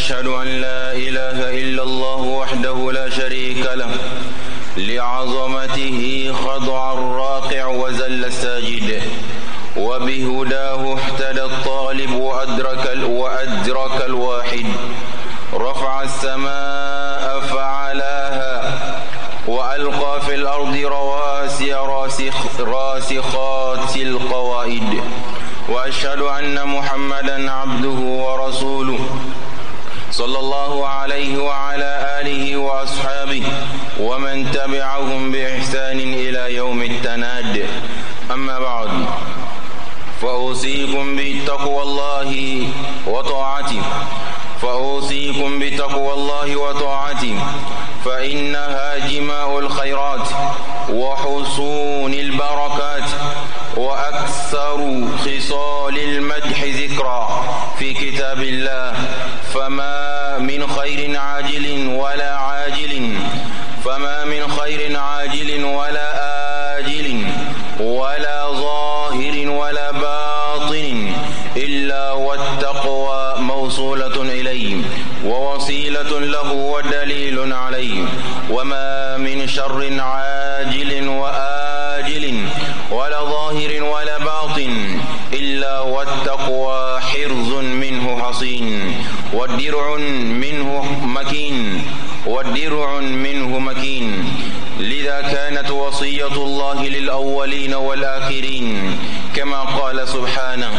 وأشهد أن لا إله إلا الله وحده لا شريك له لعظمته خضع الراقع وزل الساجد وبهداه اهتدى الطالب وأدرك الواحد رفع السماء فعلاها وألقى في الأرض رواسي راسخات القواعد وأشهد أن محمدا عبده ورسوله صلى الله عليه وعلى آله وأصحابه ومن تبعهم بإحسان إلى يوم التناد. أما بعد، فأوصيكم بتقوى الله وطاعته فإنها جماع الخيرات وحصون البركات وأكثر خصال المدح ذكرى في كتاب الله. فما من خير عاجل ولا آجل ولا ظاهر ولا باطن إلا والتقوى موصولة إليه ووسيلة له ودليل عليه. وما من شر عاجل وآجل ولا ظاهر ولا باطن إلا والتقوى حرز منه حصين والدرع منه مكين. لذا كانت وصية الله للأولين والآخرين كما قال سبحانه: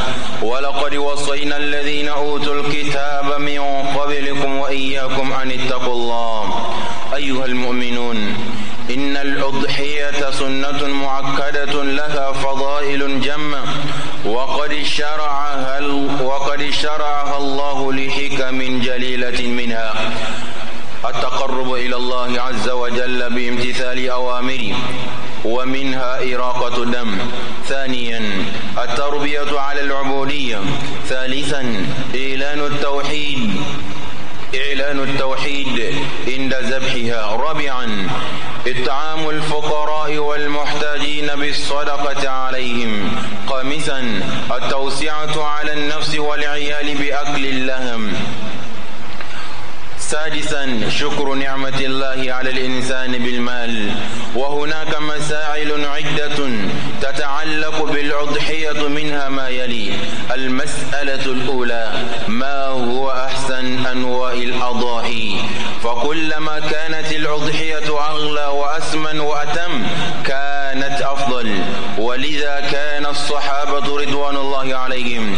ولقد وصينا الذين أوتوا الكتاب من قبلكم وإياكم أن اتقوا الله. أيها المؤمنون، إن الأضحية سنة مؤكدة لها فضائل جمة وقد شرعها الله لحكم جليلة منها التقرب إلى الله عز وجل بامتثال أوامره ومنها إراقة دم. ثانيا، التربية على العبودية. ثالثا، إعلان التوحيد عند ذبحها. رابعا، إطعام الفقراء والمحتاجين بالصدقة عليهم. خامسا، التوسعة على النفس والعيال بأكل اللحم. سادسا، شكر نعمة الله على الإنسان بالمال. وهناك مسائل عدة تتعلق بالأضحية، منها ما يلي: المسألة الأولى: ما هو أحسن أنواع الأضاحي؟ فكلما كانت الأضحية أغلى وأسمن وأتم كانت أفضل، ولذا كان الصحابة رضوان الله عليهم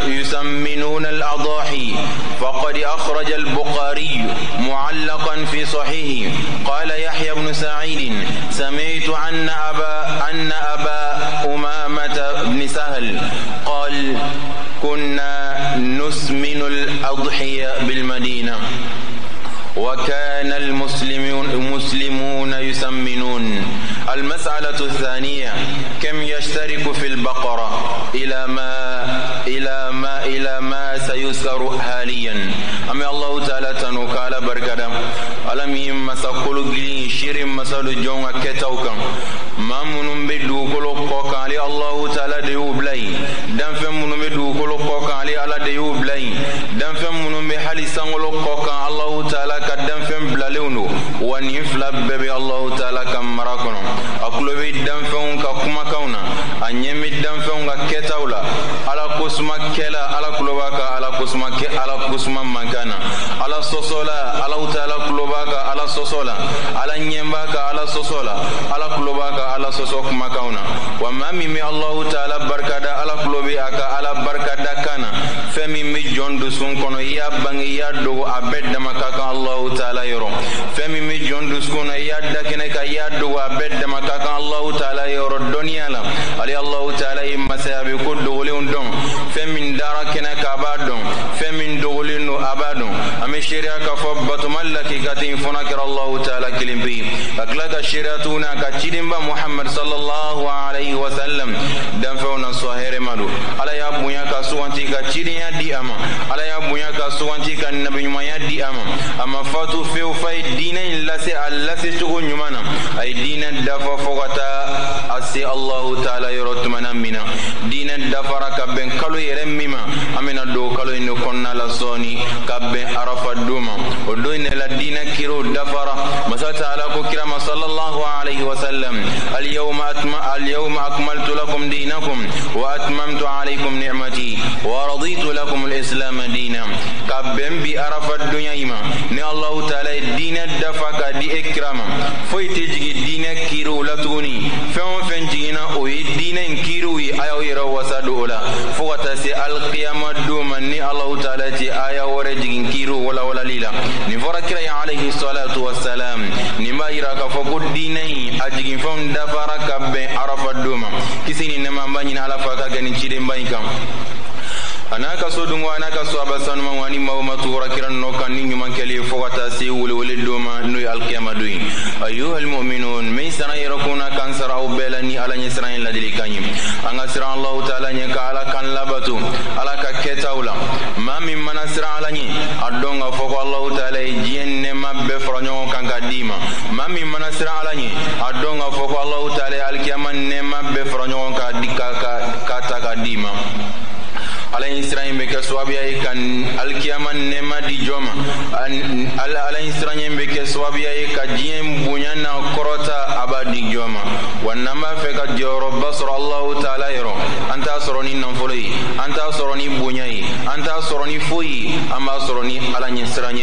يسمنون الأضاحي. فقد أخرج البخاري معلقا في صحيحه قال يحيى بن سعيد: سمعت أن أبا أمامة بن سهل قال: كنا نسمن الأضحية بالمدينة وكان المسلمون يسمنون. المسألة الثانية: كم يشترك في البقرة إلى ما سيذكر حاليا. أمي الله تعالى تنوكال بركة ألم يمسكول جلين شير مسال جون كتوكا ما منم بدو كلو كوكا علي الله تعالى ديوب لي دم فم منم بدو كلو كوكا علي على ديوب لي دم فم منم بحالي سانغلو كوكا الله تعالى كدم فم بلالونو ونفلا ببي الله تعالى كم مراكنا أقول بي دم فم ككما كونا أنيمي دم فم كتاولا على كسما كلا على كلوباكا على كسما مكانا على سوسولا على تعالى كلوباكا على سوسولا على نيمباكا على سوسولا على كلوباكا على سوسوك مكاونا وما ميمي الله تعالى بركادا على كلوبي أكا على بركادا كانا فمي مي جون دسون كونو يا بانغي يا دو أبد مكاكا الله تعالى يرو فمي مي جون دسون يا دكنك يا دو أبد مكاكا الله تعالى يرو الدنيا لا علي الله تعالى يما سيابي كل دولي دون فمن دارا كنك أبادون فمن دولي نو أبادون ame sharia ka fo batumallaki katin funakir Allah ta'ala kilimbi aklaka shariatuna ka chidimba Muhammad sallallahu alaihi wasallam dan fauna sohere madu ala ya bunya ka suwanti ka chidinya di ama ala ya bunya ka suwanti ka nabi nyumaya di ama fatu feu fay dinen lase allase tugo nyumana ay dinen dafa fogata asi Allah ta'ala yorotmana mina dinen dafara ka ben kalu yeremima amina do kalu ino konna la soni ka ben arafa duma o do ne la dina kiro dafara masa ta'ala ko kirama sallallahu alaihi wasallam al yawma akmaltu lakum dinakum wa atmamtu alaykum ni'mati wa raditu lakum al islam dinan ka ben bi arafa dunya ima ni Allah ta'ala dina dafaka di ikrama foi tejigi dina kiro latuni fen jina o dina kiro yi ayo yero wasadu la fogata se al qiyamah duma ni Allah ta'ala ti aya wore jigin kiro wala lila ni fora kira ya alayhi salatu wassalam ni mayira ka foko dina yi ajigin fon dafara ka be arafa duma kisini ne mambani ala faka gani chide mbaika anaka so dungo anaka so abasan man wani mawmatu rakiran no kan ni man kali fogata si wuli doma no alqiyama duin ayyuhal mu'minun min sana yarakuna kan sarau belani ala ni sran la dilikani anga sira Allah ta'ala nya ka ala kan labatu ala ka ketawla ma min manasira ala ni adonga foko Allah ta'ala jenne mabbe fronyo kan kadima ma min manasira ala ni adonga foko Allah ta'ala alqiyama ne mabbe fronyo ka dikka ka ta kadima ala Israel be ke swabiya kan alkiyaman nema di joma ala Israel be ke swabiya ka jiem bunyana korota abadi joma wannan ma fe ka joro basra Allah ta'ala yaro anta soroni nan foloi anta soroni bunyai anta soroni foi amma soroni ala Israel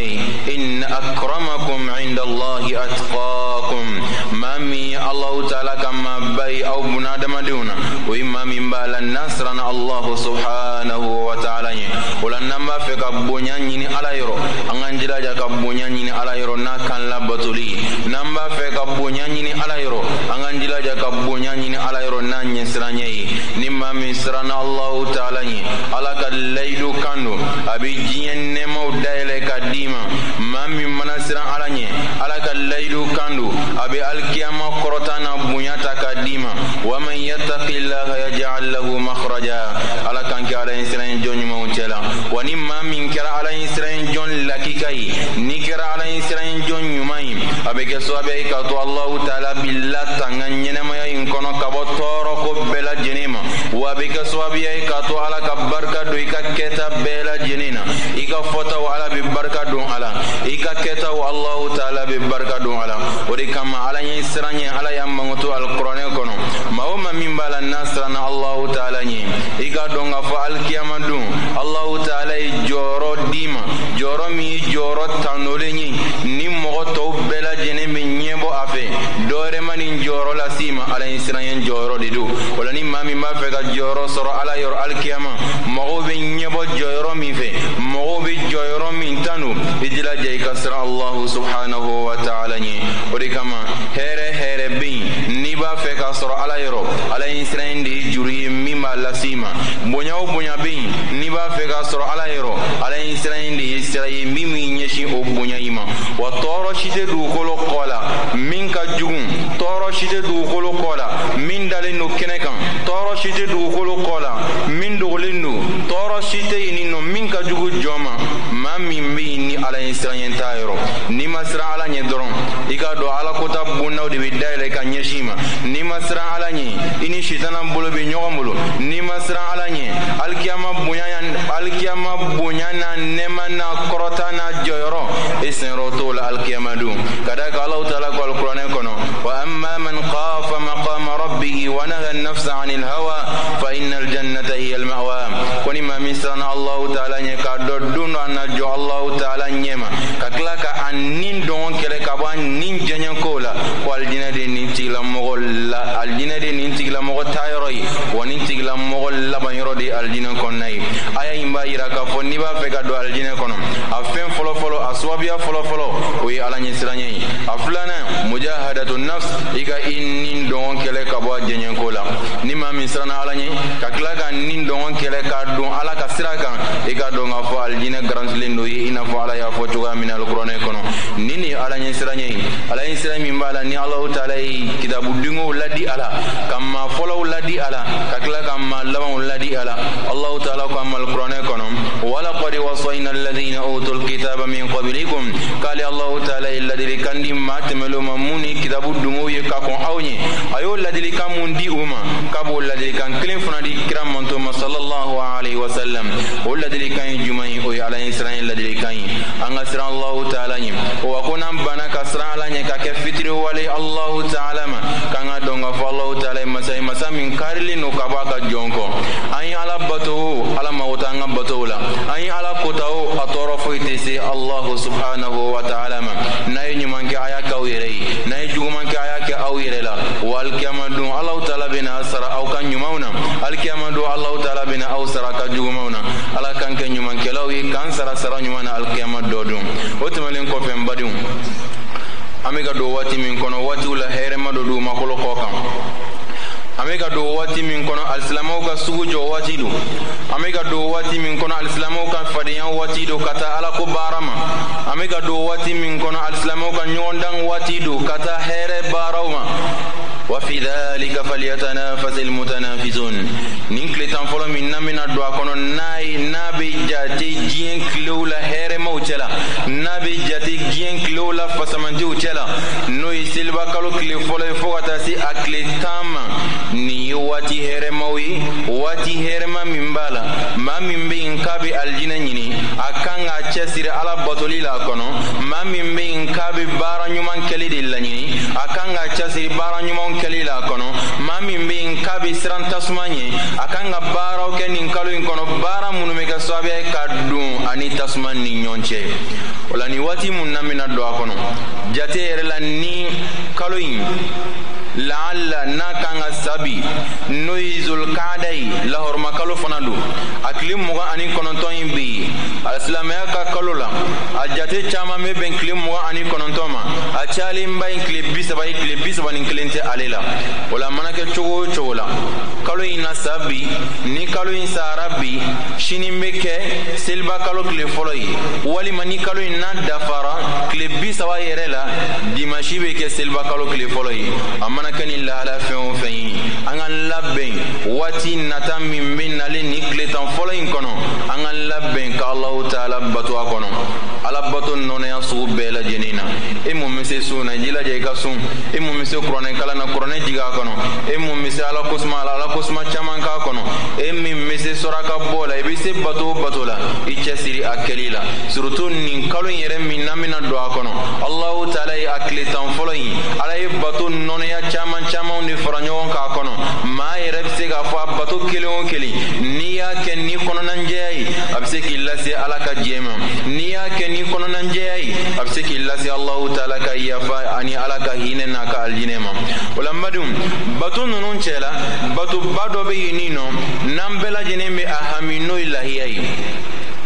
in akramakum inda Allah atqakum mami Allah ta'ala kama bai au bunadama duna wa imma min balan nasrana Allah subhanahu wa ta'ala ni ulan namba fe ka bonya nyini ala yoro anganjila ja ka bonya nyini ala yoro na kan la batuli namba fe ka bonya nyini ala yoro anganjila ja ka bonya nyini ala yoro na nyesranye nimma misrana Allah ta'ala ni ala ka laydu kanu abi jiyen nemo daile kadima mami manasira ala ni ala ka laydu kandu abi alkiyama korotana bonya ta kadima wa man yattaqillaha yaj'al lahu makhraja ala kan ki ala Israel jon mo cela wani ma min kira ala Israel jon lakikai ni kira ala Israel jon nyumai abeke so abe ka to Allah ta'ala billata nganyene ma yin kono kabotoro ko bela jenema wa abeke so abe ka to ala ka barka do ika keta bela jenina ika fota wa ala bi barka do ala ika keta wa Allah ta'ala bi barka do ala odi kama ala Israel ala yamma to alquran kono ma min bala nasrana Allah ta'ala ni ika donga fa alkiyama dun Allah ta'ala joro dima joro mi joro tanole ni mo to bela jene mi nyebo afe dore mani joro la sima ala Israel joro didu wala ni mami ma fe ga joro soro ala yor alkiyama mo be nyebo joro mi fe mo be joro mi tanu idila jey kasra Allah subhanahu wa ta'ala ni odi kama here bin ni ba fe ka soro ala yoro ala Israel di juri mi ma la sima bonya bin ni ba fe ka soro ala yoro ala Israel di Israel mimi nyeshi o bonya ima wa toro shite du kolo kola min ka jugun toro shite du kolo kola min dalen no kenekan toro shite du kolo kola min dolendu toro shite ni no min ka jugu joma ma min bi ni ala Israel tayro ni masra ala nye doron iga do ala kota bunna de bidale ka nyeshima ni masra ala nye ini shitana bolo be nyogomolo ni masra ala nye alkiyama bunyana nema na korota na joyoro isnero to la alkiyama du kadaka Allah ta'ala ko alquran kono wa amma man qafa maqama rabbih wa naha an-nafsa 'anil hawa fa innal jannata hiya al-ma'wa koni ma misana Allah ta'ala nye ka do duno na jo Allah ta'ala nyema kakla ka anin don kele ka ban nin janyan kola ko aljina de nin tigla mogol la aljina de nin tigla mogol tayroi woni tigla mogol la ban yoro de aljina konnai aya imba ira ka fonni ba fe ka do aljina kono afen folo aswabia folo wi ala nyi siranye aflana mujahadatu nafs iga inin don kele ka bo janyan kola ni ma misana ala nyi kakla ka nin don kele ka don ala ka siraka iga don afo aljina grand lindo ina fo ala ya fo tuga min alqur'ane kono nini ala nyi sira min bala ni Allah taala kitabu dingo ladi ala kama folo ladi ala kakla kama lawan ladi ala Allah taala kama alqur'ane kono wala qad wasayna alladhina utul kitaba min qablikum qala Allah taala alladhi kandi matmelu mamuni kitabu dingo ye ka kon awni ayo ladili kamundi uma kabo ladili kan clean funadi kiram manto sallallahu alaihi wasallam ladili kan jumai o ala israil ladili kan anga sira Allah taala ni o akona bana kasra ala nya ka ke fitri wali Allah taala ma kanga donga fa Allah taala masa min karli no kabaka jonko ayi ala bato ala mawta nga bato la ayi ala kotao atoro foitisi Allah subhanahu wa taala ma nay nyuman ke aya ka wirei nay juguman ke aya ke awirela wal kiyamadu Allah taala bina asra au kan nyumauna al kiyamadu Allah taala bina awsara ka jugumauna ala kan ke nyuman ke lawi kan sara nyumana al kiyamadu dodum otumalen ko fem badum amega do wati min kono wati ula here madodu makolo kokan amega do wati min kono alislamo ka sugu jo wati do amega do wati min kono alislamo ka fadiyan wati do kata ala ko barama amega do wati min kono alislamo ka nyondan wati do kata here barawma wa fi dhalika falyatanafasu almutanafizun ninkle tan folo min namina do kono nay nabi jati jien klula here mawchela nabi jati jien klula fasamanti uchela no isilba kalo kle folo fogata si akle tama ni wati here mawi wati here ma mimbala ma mimbe inkabi aljina nyini akanga chesire ala botolila kono ma mimbe inkabi bara nyuman kelidi la nyini akanga chesire bara nyuman kelila kono ma mimbe inkabi siran tasmanye akanga bara o kenin kalo in kono bara munume ka sabe kaddu ani tasman ni nyonche wala ni wati munamina do kono jate erela ni kalo in laalla nakanga sabi noizul kadai lahor makalo fanadu aklim muga ani kononton imbi alislamaya ka kalola ajate chama me ben klim muga ani konontoma achali mbay klib bisaba ni klente alela wala manake chogola kalo ina sabi ni kalo in sarabi shini meke silba kalo kle foloi wali mani kalo ina dafara klib bisaba yerela dimashi beke silba kalo kle foloi manakani la ala fen fen angan labben wati nata min bin nale ni kletan folain kono angan labben ka Allah taala batu akono ala batu nona ya su bela jenina e mo mise suna jila je ka sun e mo mise qur'an kala na qur'an jiga kono e mo mise ala kusma chaman ka kono e mi mise soraka bola e bise batola i chesiri akelila surtout nin kalo yere min namina do akono Allah taala e akletan folain ala e batu nona ya chaman ni faranyon ka kono ma yere bise ga fa bato kelon keli niya ken ni kono nanjey abse killasi ala ka jema niya ken ni kono nanjey abse killasi Allah taala ka yafa ani ala ka hinena ka aljinema ulamadum bato nunun chela bato bado be yinino nambela jenembe ahamino ilahiyai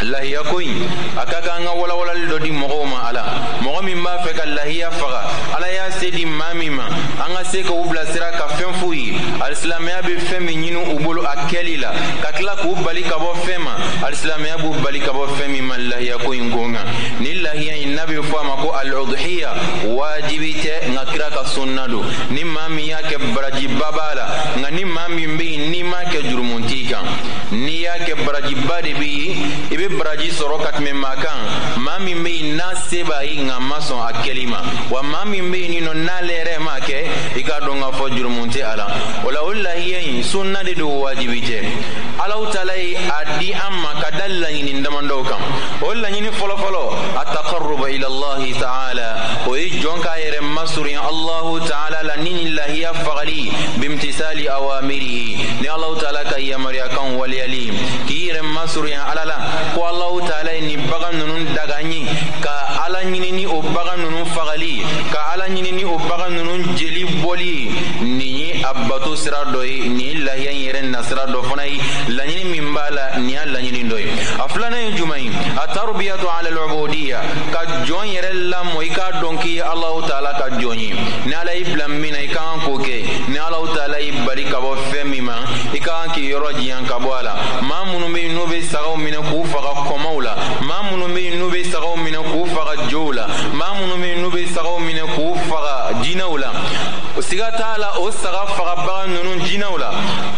lahiya koy akaka nga wala do di mogoma ala mogomi ma fe ka lahiya faga ala ya sedi mamima anga se ko ubla sira ka fenfuyi alislamia be femi nyinu ubulu akelila kakla ko bali ka bo fema alislamia bu bali ka bo femi man lahiya koy ngonga ni lahiya innabi fama ko al-udhiya wajibite ngakira ka sunnadu ni mami yake braji babala ngani mami mbi ni ma ke jurumuntika ni yake braji bade bi ibe braji sorokat me makan mami mbi na seba inga mason akelima wa mami mbi ni no nalere make ikadonga fo jurumunti ala wala wallahi sunna de do wajibite ala utalai adi amma kadalla ni ndamando kam wala ni folo ataqarrub ila Allah ta'ala o jonka yere masuri Allah ta'ala la nini lahiya fagali bimtisali awamirihi ni Allah ta'ala ka yamari kan waliyali kire masuri alala ko Allah ta'ala ni bagan nunun dagani ka ala nyini ni o bagan nunun fagali ka ala nyini ni o bagan nunun jeli boli ni abato sira do ye ni lahiya yɛrɛ na sira dɔ fana ye laɲini min b'a la ni y'a laɲini dɔ ye a filanan ye jumɛn ye atarbiyatu ala al-ubudiyya ka jɔn yɛrɛ lamɔ i k'a dɔn k'i ye Alahu taala ka jɔn ye ni ala y'i bila min na i ka kan k'o kɛ ni Alahu taala y'i bali ka bɔ fɛn min ma i ka kan k'i yɔrɔ jiyan ka bɔ a la maa minnu bɛ yen n'u bɛ sagaw minɛ k'u faga kɔmaw la maa minnu bɛ yen n'u bɛ sagaw minɛ k'u faga jow la maa minnu bɛ yen n'u bɛ sagaw minɛ k'u faga jinɛw la o siga t'a la o saga fagabaga ninnu jinɛw la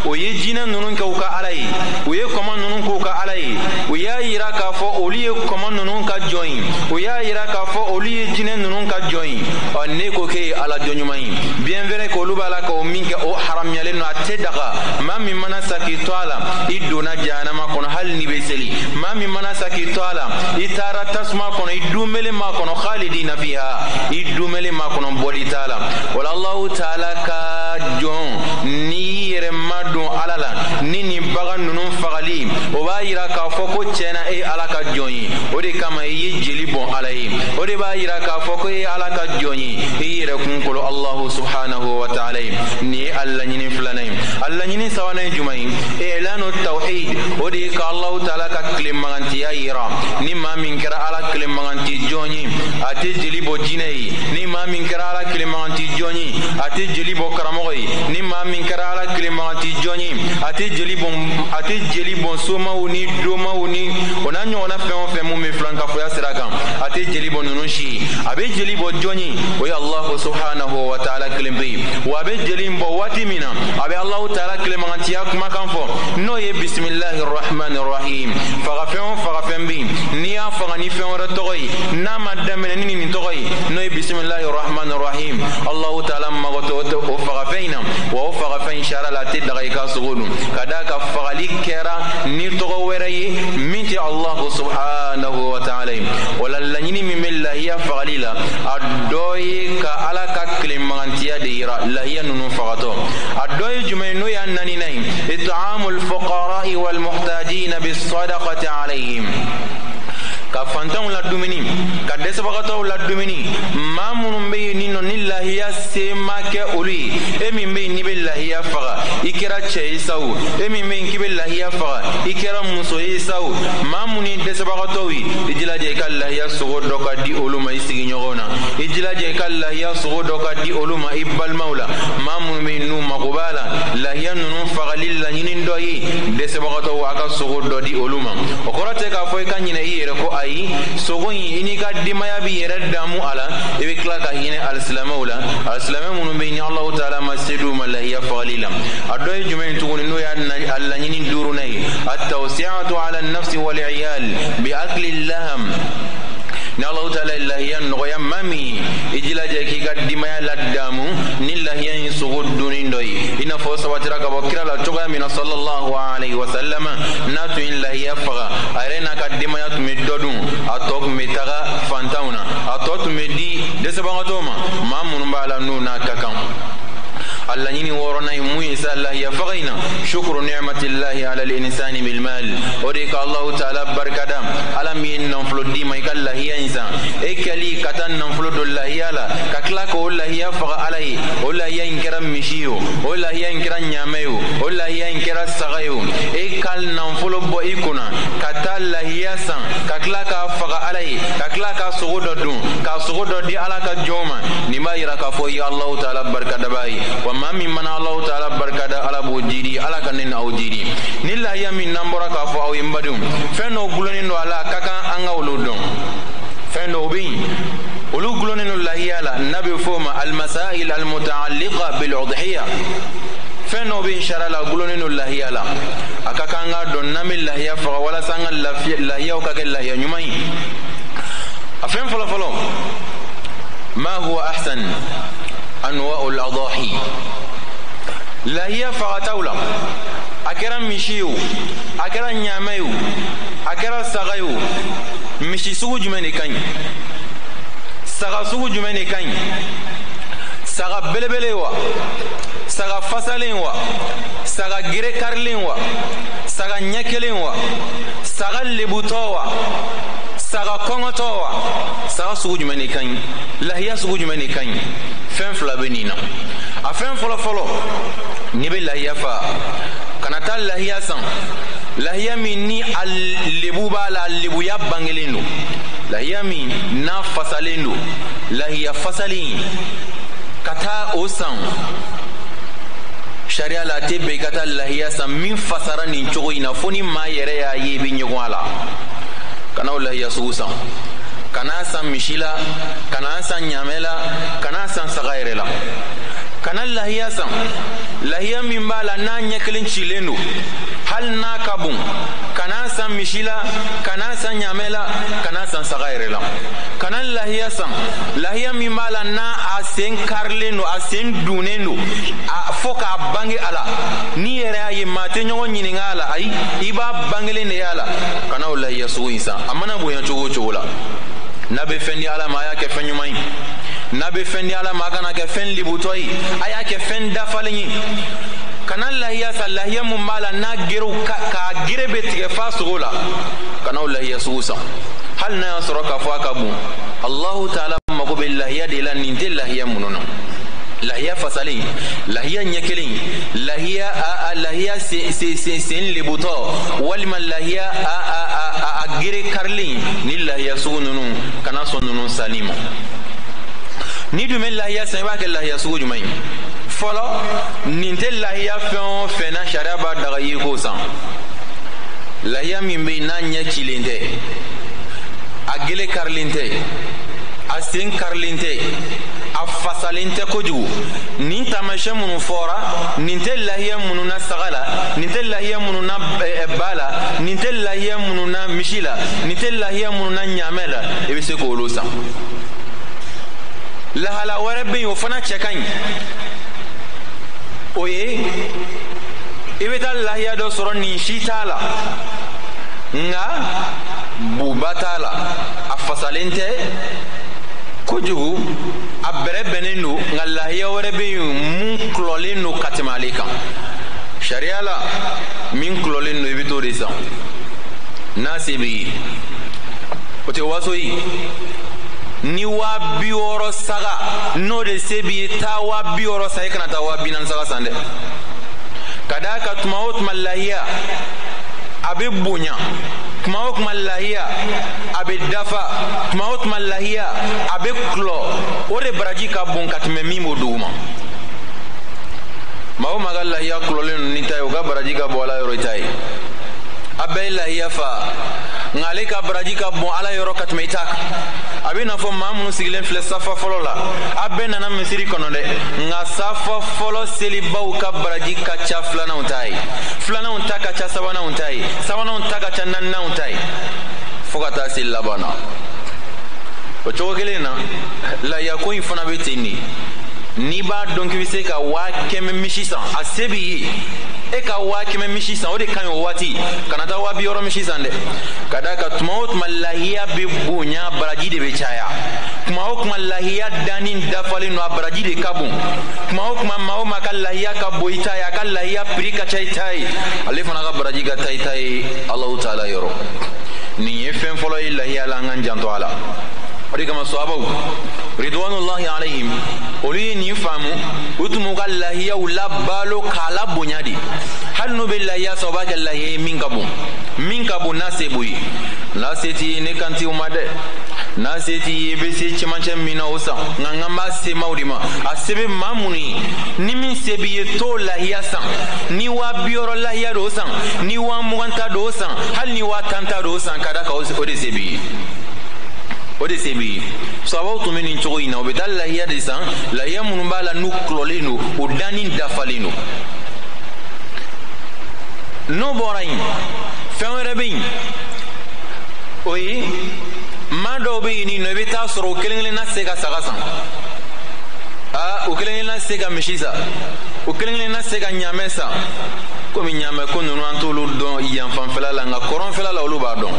o ye jinɛ ninnu kɛ u ka ala ye u ye kɔma ninnu k'u ka ala ye u y'a yira k'a fɔ olu ye kɔma ninnu ka jɔn ye u y'a yira k'a fɔ olu ye jinɛ ninnu ka jɔn ye ne ko k'e ye ala jɔn ɲuman ye bien vrai que olu b'a la ka o min kɛ o haramuyalen don a tɛ daga maa min mana sa k'i to a la i donna jahanama kɔnɔ hali ni bɛ seli maa min mana sa k'i to a la i taara tasuma kɔnɔ i dumelen ma kɔnɔ khalidina fiha i dumelen ma kɔnɔ bɔli t'a la wala Allahu taala ka jɔn n'i yɛrɛ ma don ala la ni nin bagan ninnu fagali o b'a yira k'a fɔ ko tiɲɛna e ala ka jɔn ye o de kama i ye jeli bɔn ala ye o de b'a yira k'a fɔ ko e ala ka jɔn ye i yɛrɛ kunkolo Allahu subhanahu wa ta'ala ye nin ye a laɲini filanan ye a laɲini sabanan ye jumɛn ye i'lanu tawhid o de ye ka Allahu taala ka tilemagantiya yira ni maa min kɛra ala tilemaganti jɔn ye a tɛ jeli bɔ jinɛ ye ni maa min kɛra ala tilemaganti jɔn ye a tɛ jeli bɔ karamɔgɔ ye ni maa min kɛra ala tilemaganti jɔn ye a tɛ jeli bɔn somaw ni domaw ni o n'a ɲɔgɔnna fɛn o fɛn mun bɛ filankafoya sira kan a tɛ jeli bɔ ninnu si ye a bɛ jeli bɔ jɔn ye o ye Allahu subhanahu wa ta'ala kelen pe ye wa a bɛ jeli bɔ waati min na a bɛ Allahu taala tilemagantiya kumakan fɔ n'o ye bisimilahi rahmani rahim fagafɛn o fagafɛn bɛ yen n'i y'a faga ni fɛn wɛrɛ tɔgɔ ye n'a ma daminɛ ni nin tɔgɔ ye n'o ye bisimilahi rahmani rahim Allahu taala mago tɛ o fagafɛn in na wa o fagafɛn in sariya la a tɛ daga i ka sogo dun ka d'a kan fagali kɛra ni tɔgɔ wɛrɛ ye min tɛ Allahu subhanahu wa ta'ala ye o la laɲini min bɛ lahiya fagali la a dɔ ye ka ala ka tilemagantiya de yira lahiya ninnu fagatɔ a dɔ ye jumɛn ye n'o y'a naaninan ye it'amul fuqara'i wal muhtajina bis sadaqati alayhim ka fantanw la dumuni ka dɛsɛbagatɔw la dumuni maa minnu bɛ yen nin nɔ ni lahiya se ma kɛ olu ye e min bɛ yen n'i bɛ lahiya faga i kɛra cɛ ye sa o e min bɛ yen k'i bɛ lahiya faga i kɛra muso ye sa o maa minnu ye dɛsɛbagatɔw ye i jilaja i ka lahiya sogo dɔ ka di olu ma i sigiɲɔgɔnw na i jilaja i ka lahiya sogo dɔ ka di olu ma i balimaw la maa minnu bɛ yen n'u mago b'a la lahiya ninnu fagali laɲini dɔ ye dɛsɛbagatɔw a ka sogo dɔ di olu ma o kɔrɔ tɛ k'a fɔ i ka ɲinɛ i yɛrɛ kɔ ayi sogo in i n'i ka denbaya b'i yɛrɛ damu a la i bɛ tila ka hinɛ alisilamɛw la alisilamɛ minnu bɛ yen ni Alahu taala ma se d'u ma lahiya fagali la a dɔ ye jumɛn ye tuguni n'o y'a laɲini duurunan ye at-tawsi'atu ala an-nafsi wal 'iyal bi akli laham ni Alahu taala ye lahiya nɔgɔya maa min ye i jilaja k'i ka denbaya ladamu ni lahiya in sogo dunni dɔ ye i n'a fɔ o sabatira ka bɔ kira la cogoya min na sallallahu alaihi wa sallam n'a tun ye lahiya faga a yɛrɛ n'a ka denbaya tun bɛ dɔ dun a tɔ tun bɛ taga fantanw na a tɔ tun bɛ di dɛsɛbagatɔw ma maa minnu b'a la n'u n'a ka kan a laɲini wɔɔrɔnan ye mun ye sa lahiya faga in na shukuru ni'matillahi ala al-insani bil mal o de ka Allahu taala barikada ala min ye nafolo d'i ma i ka lahiya in san e kɛli ka taa nafolo don lahiya la ka tila k'o lahiya faga ala ye o lahiya in kɛra misi ye o lahiya in kɛra ɲaamɛ ye o lahiya in kɛra saga ye e ka nafolo bɔ i kunna ka taa lahiya san ka tila k'a faga ala ye ka tila ka sogo dɔ dun ka sogo dɔ di ala ka jɔn ma nin b'a yira k'a fɔ i ye Allahu taala barikadaba ye wa maa min mana Allahu taala barikada ala b'o jiri ala ka ne n'aw jiri ni lahiya min n'an bɔra k'a fɔ aw ye n badenw fɛn dɔw gulonnen don a la a ka kan an ka olu dɔn fɛn dɔw bɛ yen olu gulonnen don lahiya la n'a bɛ fɔ o ma al-masail al-muta'alliqa bil-udhiyya fɛn dɔw bɛ yen sariya la gulonnen don lahiya la a ka kan an ka dɔn n'an bɛ lahiya faga walasa an ka lahiyaw ka kɛ lahiya ɲuman ye a fɛn fɔlɔ fɔlɔ ma huwa ahsan anwa'ul adahi lahiya fagataw la a kɛra misi ye o a kɛra ɲaamɛ ye o a kɛra saga ye o misi sugu jumɛn de ka ɲi saga sugu jumɛn de ka ɲi saga belebele wa saga fasalen wa saga gere karilen wa saga ɲɛ kelen wa saga lebutɔ wa saga kongotowa saga sugu jumɛn de ka ɲi lahiya sugu jumɛn de ka ɲi fɛn fila bɛ nin na a fɛn fɔlɔfɔlɔ n'i bɛ lahiya fa kana taa lahiya san lahiya min ni a lebu b'a la lebuya bangelen don lahiya min n'a fasalen don lahiya fasalen ka taa o san sariya la a tɛ bɛn i ka taa lahiya san min fasara nin cogo in na fo ni maa yɛrɛ y'a ye i bɛ ɲɛgɔn a la kana o lahiya sugu san kana san misi la kana san ɲaamɛ la kana san saga yɛrɛ la kana lahiya san lahiya min b'a la n'a ɲɛ kelen cilen don hali n'a ka bon kana san misi la kana san ɲaamɛ la kana san saga yɛrɛ la kana lahiya san lahiya min b'a la n'a a sen karilen don a sen dunnen don fo k'a bange a la n'i yɛrɛ y'a ye maa tɛ ɲɔgɔn ɲininka a la ayi i b'a bangelen de y'a la kana o lahiya sugu in san a mana bonya cogo o cogo la n'a bɛ fɛn di ala ma a y'a kɛ fɛn ɲuman ye n'a bɛ fɛn di ala ma a kana kɛ fɛn libutɔ ye a y'a kɛ fɛn dafalen ye kana lahiya san lahiya mun b'a la n'a gerew k'a gere bɛ tigɛ fa sogo la kana o lahiya sugu san hali n'a y'a sɔrɔ k'a fɔ a ka bon Allahu taala mago bɛ lahiya de la nin tɛ lahiya minnu na lahiya fasalen lahiya ɲɛ kelen lahiya sen lebutɔ walima lahiya a gere karilen ni lahiya sugu ninnu kana sɔn ninnu sanni ma ni dun bɛ lahiya san i b'a kɛ lahiya sugu jumɛn ye fɔlɔ nin tɛ lahiya fɛn o fɛn na sariya b'a daga i ye k'o san lahiya min bɛ yen n'a ɲɛ cilen tɛ a gele karilen tɛ a sen karilen tɛ a fasalen tɛ kojugu nin taamasiyɛn minnu fɔra nin tɛ lahiya minnu na saga la nin tɛ lahiya minnu na ba la nin tɛ lahiya minnu na misi la nin tɛ lahiya minnu na ɲaamɛ la i bɛ se k'olu san lahala wɛrɛ bɛ yen o fana cɛ ka ɲi o ye i bɛ taa lahiya dɔ sɔrɔ nin si t'a la nka buba t'a la a fasalen tɛ kojugu a bɛrɛbɛnnen don nka lahiya wɛrɛ bɛ yen mun kulɔlen don ka tɛmɛ ale kan sariya la min kulɔlen don i bɛ t'o de san n'a se b'i ye o tɛ waso ye ni 60 saga n'o de se b'i ye taa 60 san i kana taa 40 saga san dɛ ka d'a kan tuma o tuma lahiya a bɛ bonya tuma o tuma lahiya a bɛ dafa tuma o tuma lahiya a bɛ kulɔ o de baraji ka bon ka tɛmɛ min b'o dugu ma maa o maa ka lahiya kulɔlen don ni ta ye o ka baraji ka bon ala yɔrɔ i ta ye a bɛɛ ye lahiya fa nka ale ka baraji ka bon ala yɔrɔ ka tɛmɛ i ta kan a bɛ n'a fɔ maa minnu sigilen filɛ safa fɔlɔ la a bɛɛ nana misiri kɔnɔ dɛ nka safa fɔlɔ selibaw ka baraji ka ca filananw ta ye filananw ta ka ca sabananw ta ye sabananw ta ka ca naaninan ta ye fo ka taa se laban na o cogo kelen na lahiya ko in fana bɛ ten de n'i b'a dɔn k'i bɛ se ka 100 misi san a se b'i ye e ka 100 misi san o de ka ɲi o waati kana taa 200 misi san dɛ ka d'a kan tuma o tuma lahiya bɛ bonya baraji de bɛ caya tuma o tuma lahiya danni dafalen don a baraji de ka bon tuma o tuma maa o maa ka lahiya ka bon i ta ye a ka lahiya prix ka ca i ta ye ale fana ka baraji ka taa i ta ye Alahu taala yɔrɔ nin ye fɛn fɔlɔ ye lahiya la an k'an janto a la o de kama sahabaw ridwanullahi alayhim olu ye nin faamu u tun b'u ka lahiyaw labalo k'a la bonya de hali n'u bɛ lahiya sɔrɔ u b'a kɛ lahiya ye min ka bon n'a se b'u ye n'a se t'i ye ne kan t'i ma dɛ n'a se t'i ye i bɛ se cɛmancɛ min na o san nka n b'a se maaw de ma a se bɛ maa minnu ye ni min se b'i ye t'o lahiya san ni 200 lahiya do san ni 20 ta do san hali ni 10 ta do san ka da kan o de se b'i ye o de se b'i ye sababu tun bɛ nin cogo in na o bɛ taa lahiya de san lahiya minnu b'a la n'u kulɔlen don o danni dafalen don n'o bɔra yen fɛn wɛrɛ bɛ yen o ye maa dɔw bɛ yen nin nɔ i bɛ taa sɔrɔ o kelen kelenna se ka saga san o kelen kelenna se ka misi san o kelen kelenna se ka ɲaamɛ san komi ɲaamɛ ko ninnu an t'olu dɔn yan fanfɛla la nka kɔrɔnfɛla la olu b'a dɔn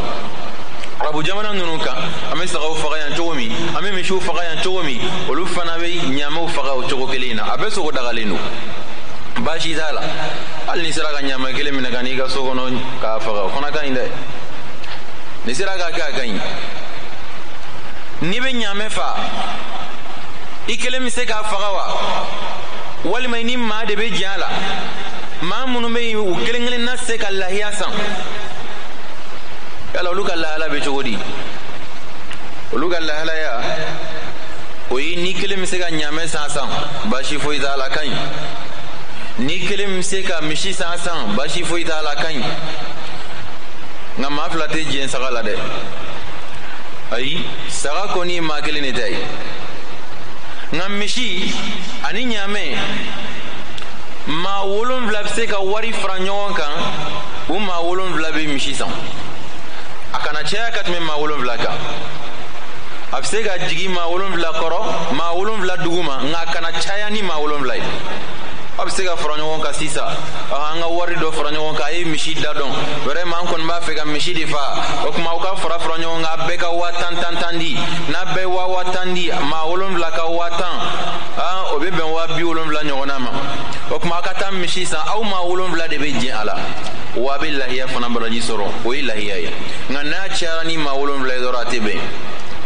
arabu jamana ninnu kan an bɛ sagaw faga yan cogo min an bɛ misiw faga yan cogo min olu fana bɛ ɲaamɛw faga o cogo kelen na a bɛɛ sogo dagalen don baasi t'a la hali ni sera ka ɲaamɛ kelen minɛ ka n'i ka so kɔnɔ k'a faga o fana ka ɲi dɛ ni sera k'a kɛ a ka ɲi ni be ɲaamɛ fa i kelen bɛ se k'a faga wa walima i ni maa de bɛ jɛn a la maa minnu bɛ yen u kelen kelen na se ka lahiya san yala olu ka lahala bɛ cogo di olu ka lahalaya o ye ni kelen bɛ se ka ɲaamɛ san baasi foyi t'a la ka ɲi ni kelen bɛ se ka misi san baasi foyi t'a la ka ɲi nka maa fila tɛ jɛn saga la dɛ ayi saga kɔni ye maa kelen de ta ye nka misi ani ɲaamɛ maa 7 bɛ se ka wari fara ɲɔgɔn kan o maa 7 bɛ misi san a kana caya ka tɛmɛ maa 7 kan a bɛ se ka jigin maa 7 kɔrɔ maa 7 duguma nka a kana caya ni maa 7 ye a bɛ se ka fara ɲɔgɔn kan sisan an ka wari dɔ fara ɲɔgɔn kan a ye misi da dɔn vraiment an kɔni b'a fɛ ka misi de fa o tuma aw ka fara ɲɔgɔn kan a bɛɛ ka 10,000 di n'a bɛɛ ye 10,000 di maa 7 ka 10,000 o bɛ bɛn 70,000 ɲɔgɔnna ma o tuma aw ka taa misi san aw maa 7 de bɛ jɛn a la wa a bɛ lahiya fana baraji sɔrɔ o ye lahiya ye nka n'a cayara ni maa 7 ye dɔrɔn a tɛ bɛn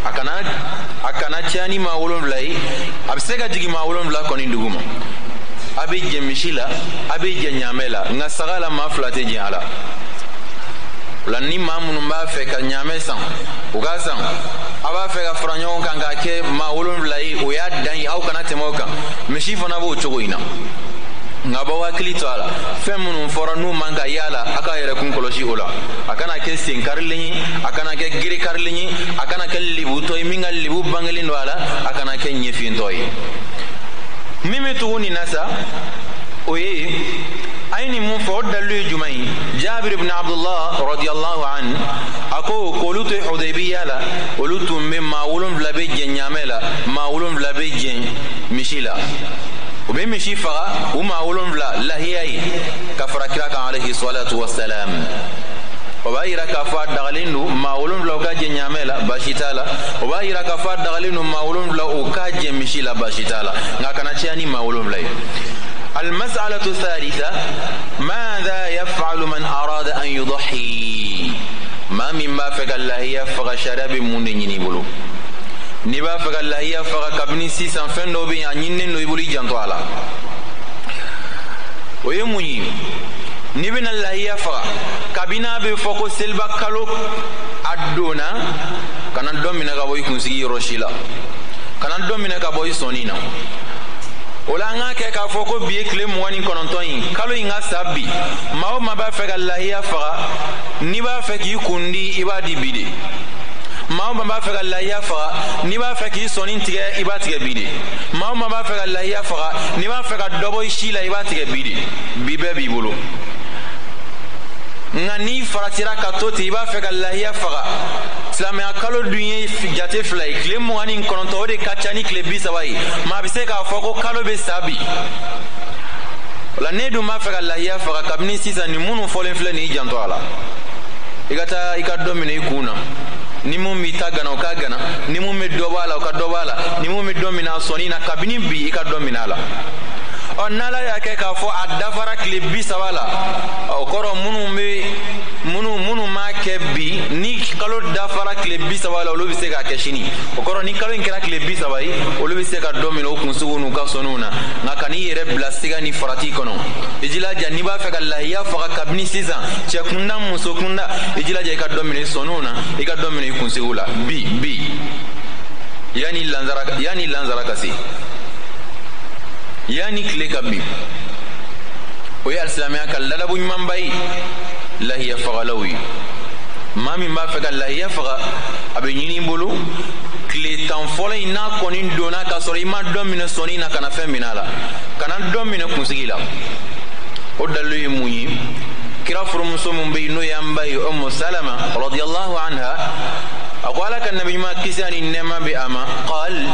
a kana caya ni maa 7 ye a bɛ se ka jigin maa 7 kɔni duguma a bɛ jɛn misi la a bɛ jɛn ɲaamɛ la nka saga la maa 2 tɛ jɛn a la o la ni maa minnu b'a fɛ ka ɲaamɛ san u k'a san a b'a fɛ ka fara ɲɔgɔn kan k'a kɛ maa 7 ye o y'a dan ye aw kana tɛmɛ o kan misi fana b'o cogo in na nka b'aw hakili to a la fɛn minnu fɔra n'u man ka y'a la a k'a yɛrɛ kun kɔlɔsi o la a kana kɛ sen karilen ye a kana kɛ gere karilen ye a kana kɛ libutɔ ye min ka libu bangelen don a la a kana kɛ ɲɛfintɔ ye min bɛ tugu nin na sa o ye a ye nin mun fɔ o dalilu ye jumɛn ye Jabir ibn Abdullah radiyallahu anhu a ko k'olu to Hudaybiya la olu tun bɛ maa 7 bɛ jɛn ɲaamɛ la maa 7 bɛ jɛn misi la u bɛ misi faga u maa 7 lahiya ye ka fara kira kan alayhi salatu wassalam o b'a yira k'a fɔ a dagalen don maa 7 u ka jɛn ɲaamɛ la baasi t'a la o b'a yira k'a fɔ a dagalen don maa 7 u ka jɛn misi la baasi t'a la nka a kana caya ni maa 7 ye المسألة الثالثة ماذا يفعل من أراد أن يضحي ما من بافك الله يفغى شراب من ينبلو نبا فك الله يفغى كابني سيسان فندو بي أنين نو يبولي جانتو على ويموني نبنا الله يفغى كابنا بفوكو سلبا كالو أدونا كان دومنا كابوي كنسي روشيلا كان دومنا كابوي سونينا o la an k'a kɛ k'a fɔ ko bi ye tile 29 ye kalo in ka sa bi maa o maa b'a fɛ ka lahiya faga n'i b'a fɛ k'i kundi i b'a di bi de maa o maa b'a fɛ ka lahiya faga n'i b'a fɛ k'i sɔni tigɛ i b'a tigɛ bi de maa o maa b'a fɛ ka lahiya faga n'i b'a fɛ ka dɔ bɔ i si la i b'a tigɛ bi de bi bɛɛ b'i bolo nka n'i faratira ka to ten i b'a fɛ ka lahiya faga silamɛya kalo dun ye jate 2 ye tile 29 o de ka ca ni tile 30 ye maa bɛ se k'a fɔ ko kalo bɛ sa bi o la ne dun b'a fɛ ka lahiya faga kabini sisan ni minnu fɔlen filɛ nin i janto a la i ka taa i ka dɔ minɛ i kun na ni mun b'i ta gana o ka gana ni mun bɛ dɔ bɔ a la o ka dɔ bɔ a la ni mun bɛ dɔ minɛ a sɔnni na kabini bi i ka dɔ minɛ a la n'ala y'a kɛ k'a fɔ a dafara tile 30 la o kɔrɔ minnu m'a kɛ bi ni kalo dafara tile 30 la olu bɛ se k'a kɛ sini o kɔrɔ ni kalo in kɛra tile 30 ye olu bɛ se ka dɔ minɛ o kunsigiw n'u ka sɔnniw na nka kan'i yɛrɛ bila siga ni farati kɔnɔ i jilaja n'i b'a fɛ ka lahiya faga kabini sisan cɛ kunda muso kunda i jilaja i ka dɔ minɛ i sɔnniw na i ka dɔ minɛ i kunsigiw la bi yanni lanzara ka se yani tile ka bin o ye alisilamɛya ka ladabu ɲumanba ye lahiya fagalaw ye maa min b'a fɛ ka lahiya faga a bɛ ɲini i bolo tile 10 fɔlɔ in n'a kɔni donna k'a sɔrɔ i ma dɔ minɛ sɔnni na kana fɛn minɛ a la kana dɔ minɛ kunsigi la o dalilu ye mun ye kira furumuso min bɛ yen n'o ye an ba ye Ummu Salama radiyallahu anha أقول لك النبي ما كساني إنما بأما قال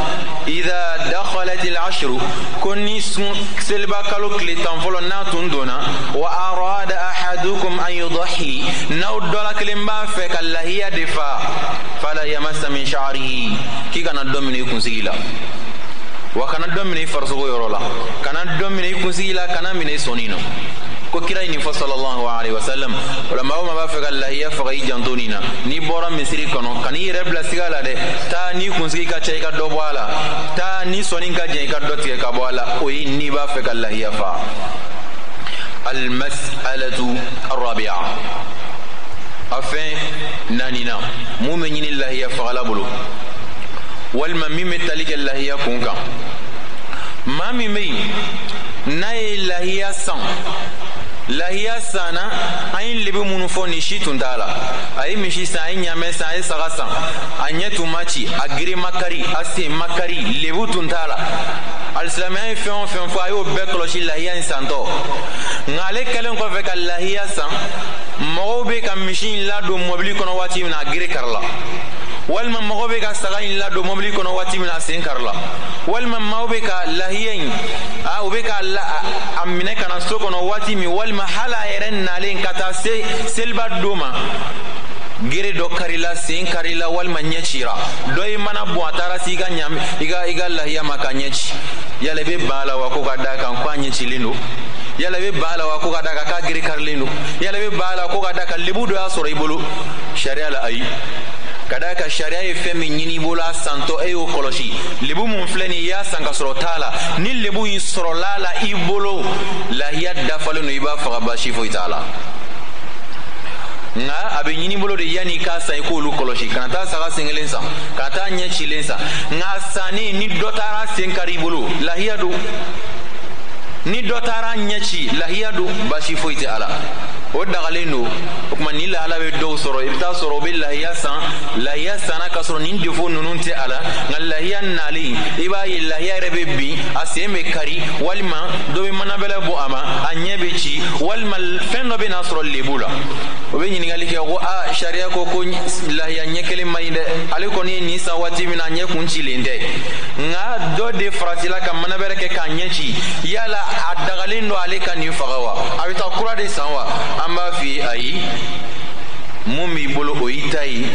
إذا دخلت العشر كوني سلبا كالوك لتنفلو ناتون دونا وأراد أحدكم أن يضحي نود دولك لنبا فك الله دفاع فلا يمس من شعره كي كان الدومين يكون سيلا وكان الدومين يفرسوه يرولا كان الدومين يكون سيلا كان من يسونينو ko kira ni fa sallallahu alaihi wasallam wala ma ba fa lahiya fa ga jantonina ni bora misri kono kan yere bla sigala de ta ni kunsigi ka cey ka do wala ta ni sonin ka je ka do tie ka wala o ni ba fa ga lahiya fa al mas'alatu ar-rabi'a afin nanina mu'minin lahiya fa la bulu wal mammi talika lahiya kunka mami mai naye lahiya san lahiya sana ayin lebi munu fo ni shi tundala ayi mishi san ayi nyame san ayi saga san anye tumachi agiri makari ase makari lebu tundala alisilamiya fɛn o fɛn fɔ a y'o bɛɛ kɔlɔsi lahiya in santɔ nka ale kɛlen kɔfɛ ka lahiya san mɔgɔw bɛ ka misi in ladon mɔbili kɔnɔ waati min na a giri karila walima mɔgɔw bɛ ka saga in ladon mɔbili kɔnɔ waati min na a sen karila walima maaw bɛ ka lahiya in u bɛ ka a minɛ ka na so kɔnɔ waati min walima hali a yɛrɛ nalen ka taa se seliba don ma gere dɔ karila sen karila walima ɲɛ cira dɔ ye mana bɔn a taara si i ka lahiya ma ka ɲɛ ci yala i bɛ ban a la wa ko ka da kan ko a ɲɛ cilen don yala i bɛ ban a la wa ko ka da kan k'a gere karilen don yala i bɛ ban a la ko ka da kan lebu dɔ y'a sɔrɔ i bolo sariya la ayi ka da kan sariya ye fɛn min ɲini i bolo a santɔ e y'o kɔlɔsi lebu mun filɛ nin i y'a san ka sɔrɔ t'a la ni lebu in sɔrɔla la i bolo lahiya dafalen don i b'a faga baasi foyi t'a la nga a bɛ ɲini bolo de yanni k'a san i k'olu kɔlɔsi kana taa saga sen kelen san kana taa ɲɛ cilen san nga sanni ni dɔ taara sen kari i bolo lahiya don ni dɔ taara ɲɛ ci lahiya don baasi foyi tɛ a la o dagalen don o tuma ni lahala bɛ dɔw sɔrɔ i bɛ taa sɔrɔ o bɛ lahiya sanna ka sɔrɔ nin defo ninnu tɛ a la nka lahiya nalen i b'a ye lahiya yɛrɛ bɛ bin a sen bɛ kari walima dɔ bɛ manabɛlɛ bɔ a ma a ɲɛ bɛ ci walima fɛn dɔ bɛ n'a sɔrɔ lebu la o bɛ ɲininkali kɛ ko sariya ko lahiya ɲɛ kelen man ɲi dɛ ale kɔni ye nin san waati min na a ɲɛ kun cilen tɛ nka dɔ de faratila ka manabɛlɛ kɛ k'a ɲɛ ci yala a dagalen don ale ka nin faga wa a bɛ taa kura de san wa an b'a f'i ye ayi mun b'i bolo o y'i ta ye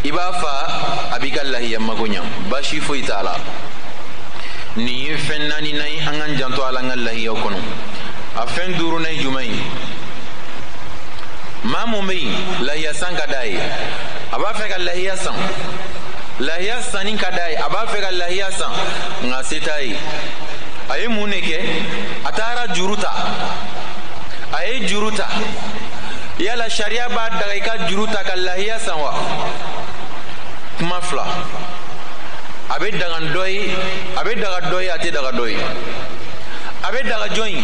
i b'a fa a b'i ka lahiya mago ɲa baasi foyi t'a la nin ye fɛn naaninan ye an k'an janto a la an ka lahiyaw kɔnɔ a fɛn duurunan ye jumɛn ye maa mun bɛ yen lahiya san ka d'a ye a b'a fɛ ka lahiya san lahiya sanni ka d'a ye a b'a fɛ ka lahiya san nka se t'a ye a ye mun de kɛ a taara juru ta a ye juru ta yala sariya b'a daga i ka juru ta ka lahiya san wa kuma fila a bɛ daga dɔ ye a tɛ daga dɔ ye a bɛ daga jɔn ye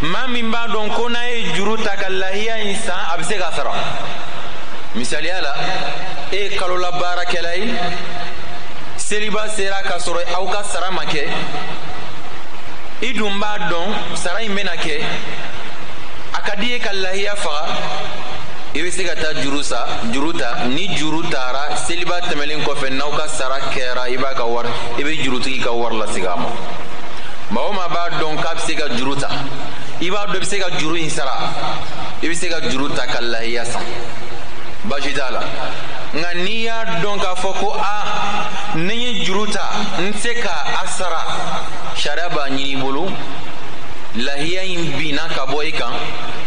maa min b'a dɔn ko n'a ye juru ta ka lahiya in san a bɛ se k'a sara misaliya la e ye kalola baarakɛla ye seliba sera k'a sɔrɔ aw ka sara ma kɛ i dun b'a dɔn sara in bɛna kɛ a ka di ye ka lahiya faga i bɛ se ka taa juru ta ni juru taara seliba tɛmɛlen kɔfɛ n'aw ka sara kɛra i b'a ka wari i bɛ jurutigi ka wari lasegin a ma maa o maa b'a dɔn k'a bɛ se ka juru ta i b'a dɔn i bɛ se ka juru in sara i bɛ se ka juru ta ka lahiya san baasi t'a la nka n'i y'a dɔn k'a fɔ ko ni ye juru ta n tɛ se ka a sara sariya b'a ɲini i bolo lahiya in binna ka bɔ i kan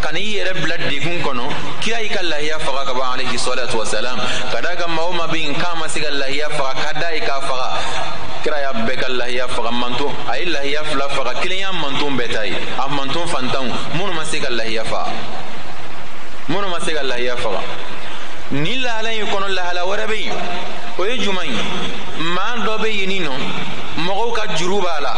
ka n'i yɛrɛ bila degun kɔnɔ kira y'i ka lahiya faga ka ban alayhi salatu wasalam ka da kan maa o maa bɛ yen k'a ma se ka lahiya faga ka da ye k'a faga kira y'a bɛɛ ka lahiya faga manton a ye lahiya fila faga kelen y'a manton bɛɛ ta ye a manton fantanw minnu ma se ka lahiya faga ni lahala in kɔnɔ lahala wɛrɛ bɛ yen o ye jumɛn ye maa dɔ bɛ yen nɔ mɔgɔw ka juru b'a la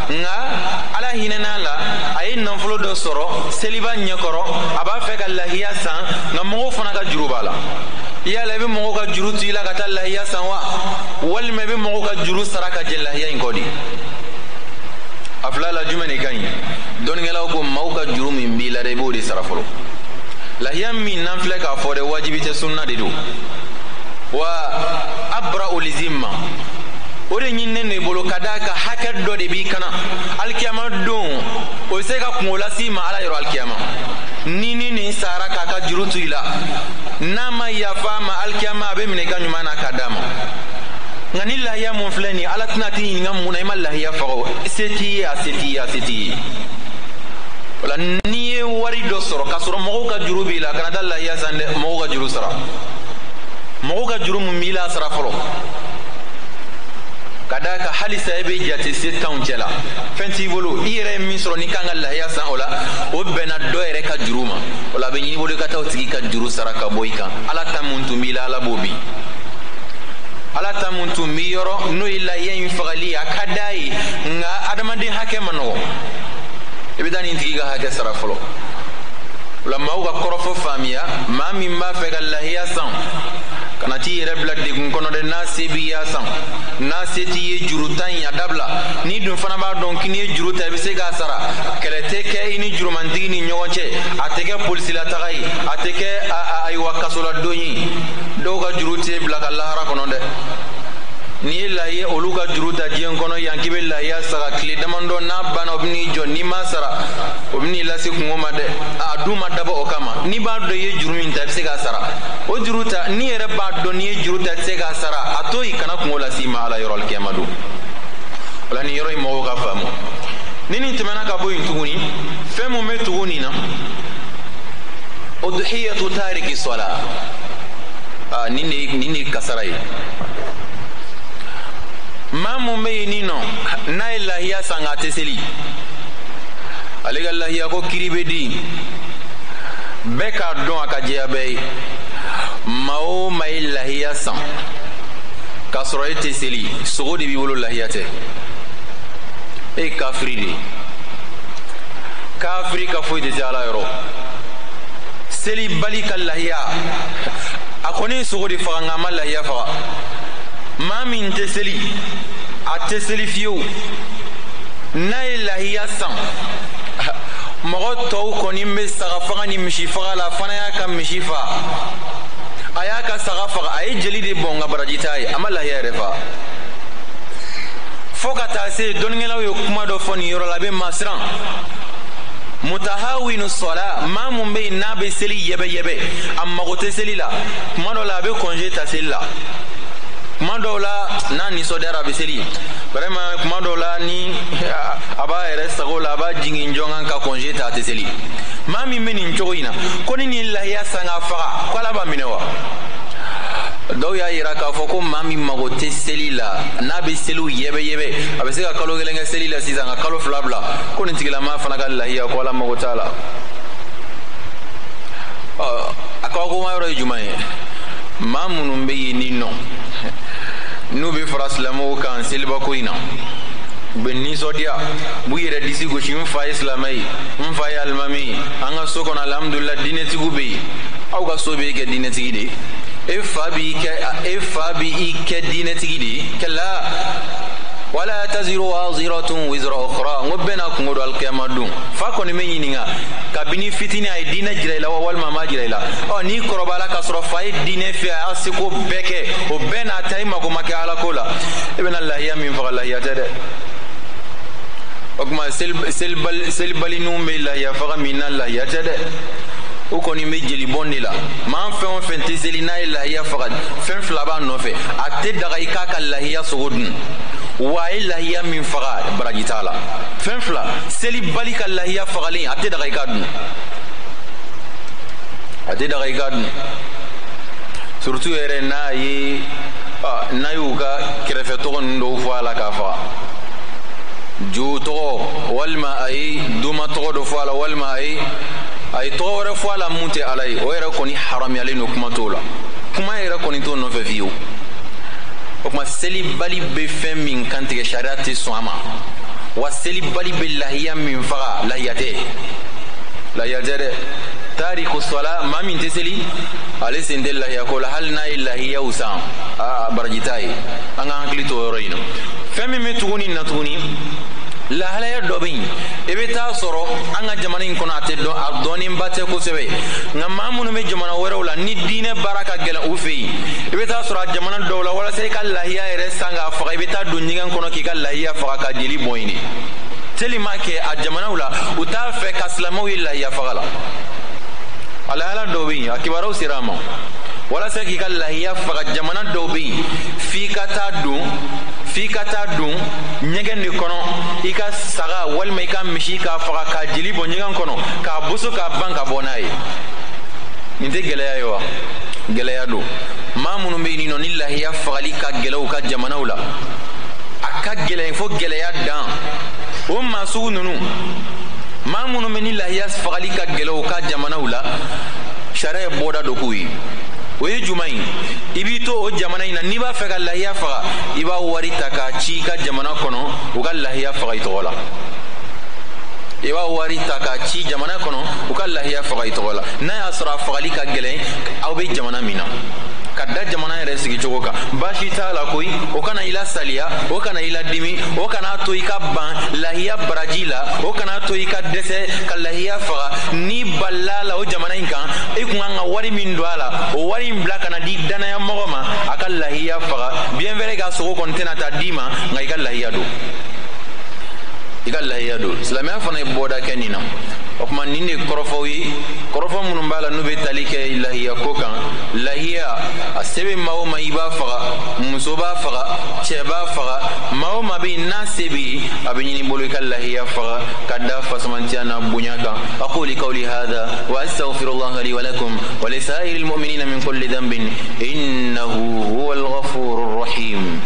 nka ala hinɛna la a ye nafolo dɔ sɔrɔ seliba ɲɛkɔrɔ a b'a fɛ ka lahiya san nka mɔgɔw fana ka juru b'a la yala i bɛ mɔgɔw ka juru to i la ka taa lahiya san wa walima i bɛ mɔgɔw ka juru sara ka jɛ lahiya in kɔ de a fila la jumɛn de ka ɲi dɔnnikɛlaw ko maaw ka juru min b'i la dɛ i b'o de sara fɔlɔ lahiya min n'an filɛ k'a fɔ dɛ wajibi tɛ sunna de don wa abra olizimma o de ɲininen do i bolo ka d'a ka hakɛ dɔ de b'i kana alikiyama don o bɛ se ka kungo lase i ma ala yɔrɔ alikiyama ni nin sara k'a ka juru to i la n'a ma yafa a ma alikiyama a bɛ minɛ i ka ɲuman na k'a d'a ma nka ni lahiya mun filɛ nin ala tɛna t'i ɲininka mun na i ma lahiya faga o se t'i ye a se t'i ye wala ni ye wari dɔ sɔrɔ ka sɔrɔ mɔgɔw ka juru b'i la kana da lahiya san dɛ mɔgɔw ka juru sara mɔgɔw ka juru mun b'i la sara fɔlɔ ka da ka hali sa e bɛ jate se tanw cɛ la fɛn t'i bolo i yɛrɛ ye min sɔrɔ ni kan ka lahiya san o la o bɛnna dɔ yɛrɛ ka juru ma o la a bɛ ɲini i bolo i ka taa o tigi ka juru sara ka bɔ i kan ala ta mun tun b'i la ala b'o bin ala ta mun tun b'i yɔrɔ n'o ye lahiya in fagali a ka d'a ye nka adamaden hakɛ ma nɔgɔ i bɛ taa nin tigi ka hakɛ sara fɔlɔ o la maaw ka kɔrɔfɔ faamuya maa min b'a fɛ ka lahiya san kana t'i yɛrɛ bila degun kɔnɔ dɛ n'a se b'i y'a san n'a se t'i ye juru ta in a dabila n'i dun fana b'a dɔn k'i ye juru ta i bɛ se k'a sara kɛlɛ tɛ kɛ i ni jurumantigi ni ɲɔgɔn cɛ a tɛ kɛ polisilataga ye a tɛ kɛ ayiwa kasoladon ye dɔw ka juru t'e bila ka lahara kɔnɔ dɛ n'i ye lahiya olu ka juru ta diɲɛ kɔnɔ yan k'i bɛ lahiya saga tile damadɔ n'a banna o bɛ n'i jɔ n'i ma sara o bɛ n'i lase kungo ma dɛ a dun ma dabɔ o kama n'i b'a dɔn i ye juru min ta i bɛ se k'a sara o juru ta n'i yɛrɛ b'a dɔn n'i ye juru ta i tɛ se k'a sara a to yen kana kungo lase i ma ala yɔrɔ kɛmɛ don o la nin yɔrɔ in mɔgɔw ka faamu ni nin tɛmɛna ka bɔ yen tuguni fɛn mun bɛ tugu nin na udhiyatu tariki sala nin de kasara ye maa mun bɛ yen nin nɔ n'a ye lahiya san a tɛ seli ale ka lahiya ko kiri bɛ di bɛɛ k'a dɔn a ka jɛya bɛɛ ye maa o maa ye lahiya san k'a sɔrɔ e tɛ seli sogo de b'i bolo lahiya tɛ e ye kafiri de ye kafiri ka foyi tɛ se ala yɔrɔ seli bali ka lahiya a kɔni ye sogo de faga nka a ma lahiya faga maa min tɛ seli a tɛ seli fiyewu n'a ye lahiya san mɔgɔ tɔw kɔni bɛ saga faga ni misi faga la fana y'a ka misi faga a y'a ka saga faga a ye jeli de bɔn nka baraji t'a ye a ma lahiya yɛrɛ faga fo ka taa se dɔnnikɛlaw ye kuma dɔ fɔ nin yɔrɔ la a bɛ maa siran mutahawinu sɔla maa mun bɛ yen n'a bɛ seli yɛbɛyɛbɛ a mago tɛ seli la kuma dɔ la a bɛ kɔnje ta seli la kuma dɔw la n'a nisɔndiyara a bɛ seli vraiment kuma dɔw la ni a b'a yɛrɛ sago la a b'a jigin jɔnkan ka congé ta a tɛ seli maa min bɛ nin cogo in na ko ni nin lahiya san ka faga ko ala b'a minɛ wa dɔw y'a yira k'a fɔ ko maa min mago tɛ seli la n'a bɛ seliw yɛbɛyɛbɛ a bɛ se ka kalo kelen kɛ seli la sisan ka kalo fila bila ko nin tigilama fana ka lahiya ko ala mago t'a la a kabakoma yɔrɔ ye jumɛn ye maa minnu bɛ yen nin nɔ n'u bɛ fara silamɛw kan selibako in na u bɛ nisɔndiya b'u yɛrɛ disi gosi n fa ye silamɛ ye n fa ye alimami ye an ka so kɔnɔ alihamudulila diinɛtigiw bɛ yen aw ka so bɛ kɛ diinɛtigi de ye e fa b'i kɛ diinɛtigi de ye kɛlɛ wala taziru waziratun wizra ukhra ngo bena kungo do alkiyama dun fa kɔni bɛ ɲininka kabini fitini a ye diinɛ jira i la wa walima a ma jira i la n'i kɔrɔbayala k'a sɔrɔ fa ye diinɛ fɛ a y'a seko bɛɛ kɛ o bɛɛ n'a ta i mago ma kɛ ala ko la e bɛna lahiya min faga lahiya tɛ dɛ o tuma selibalinw bɛ lahiya faga min na lahiya tɛ dɛ o kɔni bɛ jeli bɔn de la maa fɛn o fɛn tɛ seli n'a ye lahiya faga fɛn fila b'a nɔfɛ a tɛ daga i k'a ka lahiya sogo dun wa a ye lahiya min faga baraji t'a la fɛn fila seli bali ka lahiya fagalen a tɛ daga i k'a dun a tɛ daga i k'a dun surtout yɛrɛ n'a y'u ka kɛrɛfɛ tɔgɔ ninnu dɔw fɔ a la k'a faga jo tɔgɔ walima a ye doma tɔgɔ dɔ fɔ a la walima a ye tɔgɔ wɛrɛ fɔ a la mun tɛ ala ye o yɛrɛ kɔni haramuyalen don kuma t'o la kuma yɛrɛ kɔni t'o nɔfɛ fiyewu o tuma selibali bɛ fɛn min kantigɛ sariya tɛ sɔn a ma wa selibali bɛ lahiya min faga lahiya tɛ dɛ tariku sɔla maa min tɛ seli ale sen tɛ lahiya ko la hali n'a ye lahiyaw san baraji t'a ye an ka hakili to yɔrɔ in na fɛn min bɛ tuguni na tuguni lahalaya dɔ bɛ yen i bɛ taa sɔrɔ an ka jamana in kɔnɔ a dɔnnenba tɛ kosɛbɛ nka maa minnu bɛ jamana wɛrɛw la ni diinɛ baara ka gɛlɛn u fɛ yen i bɛ taa sɔrɔ a jamana dɔw la walasa i ka lahiya yɛrɛ san k'a faga i bɛ taa don ɲɛgɛn kɔnɔ k'i ka lahiya faga ka jeli bɔn yen tellement que a jamanaw la u t'a fɛ ka silamɛw ye lahiya faga la a lahala dɔw bɛ yen a kibaruyaw sera a ma walasa k'i ka lahiya faga jamana dɔw bɛ yen f'i ka taa don f'i ka taa don ɲɛgɛn de kɔnɔ i ka saga walima i ka misi k'a faga ka jeli bɔ ɲɛgɛn kɔnɔ k'a busu k'a ban ka bɔ n'a ye. nin tɛ gɛlɛya ye wa? gɛlɛya don. maa minnu bɛ yen nɔ ni lahiya fagali ka gɛlɛ u ka jamanaw la, a ka gɛlɛn fo gɛlɛya dan. o maa sugu ninnu, maa minnu bɛ ni lahiya fagali ka gɛlɛ u ka jamanaw la, sariya ye bɔda dɔ k'u ye. o ye jumɛn ye? i b'i to o jamana in na, n'i b'a fɛ ka lahiya faga i b'a wari ta k'a ci i ka jamana kɔnɔ u ka lahiya faga i tɔgɔ la. i b'a wari ta k'a ci jamana kɔnɔ u ka lahiya faga i tɔgɔ la. n'a y'a sɔrɔ a fagali ka gɛlɛn aw bɛ jamana min na, ka da jamana yɛrɛ sigi cogo kan, baasi t'a la koyi. o kana i la saliya, o kana i la dimi, o kana to i ka ban lahiya baraji la, o kana to i ka dɛsɛ ka lahiya faga. ni balila la o jamana in kan, i kun kan ka wari min don a la, o wari in bila ka na di danaya mɔgɔ ma a ka lahiya faga. bien vrai ka sogo kɔni tɛna taa di ma, nka i ka lahiya don, i ka lahiya don. silamɛya fana ye bɔda kɛ nin na. o tuma nin de kɔrɔfɔw ye, kɔrɔfɔ minnu b'a la n'u bɛ tali kɛ lahiya ko kan. lahiya a se bɛ maa o maa i b'a faga, muso b'a faga, cɛ b'a faga, maa o maa bɛ yen n'a se bɛ yen a bɛ ɲini bolo i ka lahiya faga ka da fasamantiya n'a bonya kan. aqulu qawli hadha wa astaghfirullaha li wa lakum wa li sa'iril mu'minina min kulli dhanbin innahu huwal ghafurur rahim.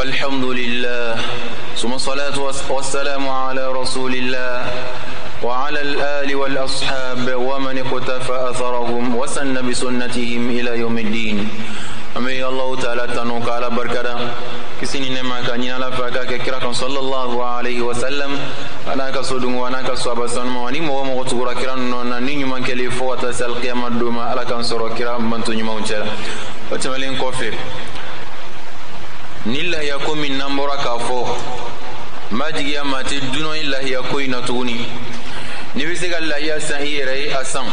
الحمد لله ثم الصلاة والسلام على رسول الله وعلى الآل والأصحاب ومن اقتفى أثرهم وسن بسنتهم إلى يوم الدين. أمي الله تعالى تنوك على بركة كسيني نما كان ينالا فاكا كراكم صلى الله عليه وسلم أنا كسودون وأنا كسواب سنما وني مو مغتورا كران نونا نيني من كليفو وتسال قيام الدوما على كان سورا كرام من تنيما ونشلا وتمالين كوفي ni lahiya ko min n'an bɔra k'a fɔ n b'a jigiya maa tɛ dunan ye lahiya ko in na tuguni. n'i bɛ se ka lahiya san i yɛrɛ ye a san,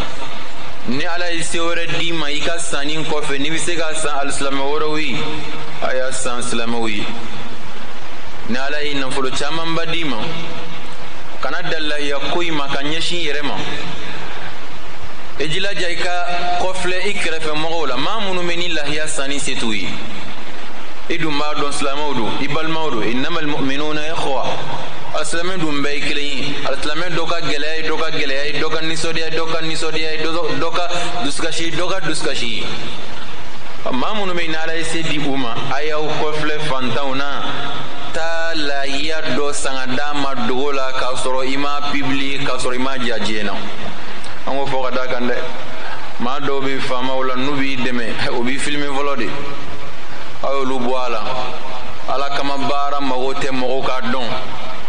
ni ala ye se wɛrɛ d'i ma i ka sanni kɔfɛ n'i bɛ se ka san alisilamɛ wɛrɛw ye a y'a san silamɛw ye. ni ala ye nafolo camanba d'i ma kana da lahiya ko in ma ka ɲɛsin i yɛrɛ ma. i jilaja i ka kɔfilɛ i kɛrɛfɛ mɔgɔw la, maa minnu bɛ ni lahiya sanni se t'u ye. i dun b'a dɔn silamɛw don, i balimaw don. innamal mu'minuna ikhwa. alisilamɛ dun bɛɛ ye kelen ye. alisilamɛ dɔ ka gɛlɛya ye dɔ ka gɛlɛya ye, dɔ ka nisɔndiya ye dɔ ka nisɔndiya ye, dɔ ka dusukasi ye dɔ ka dusukasi ye. maa minnu bɛ yen ni ala ye se di u ma, a y'aw kɔfilɛ fantanw na, taa lahiya dɔ san ka d'a ma dogo la k'a sɔrɔ i ma publier, k'a sɔrɔ i ma ja diɲɛ na. an k'o fɔ ka d'a kan dɛ. maa dɔw bɛ faamaw la n'u b'i dɛmɛ o b'i filmer fɔlɔ de. aw y'olu bɔ a la. ala kama baara mago tɛ mɔgɔw k'a dɔn.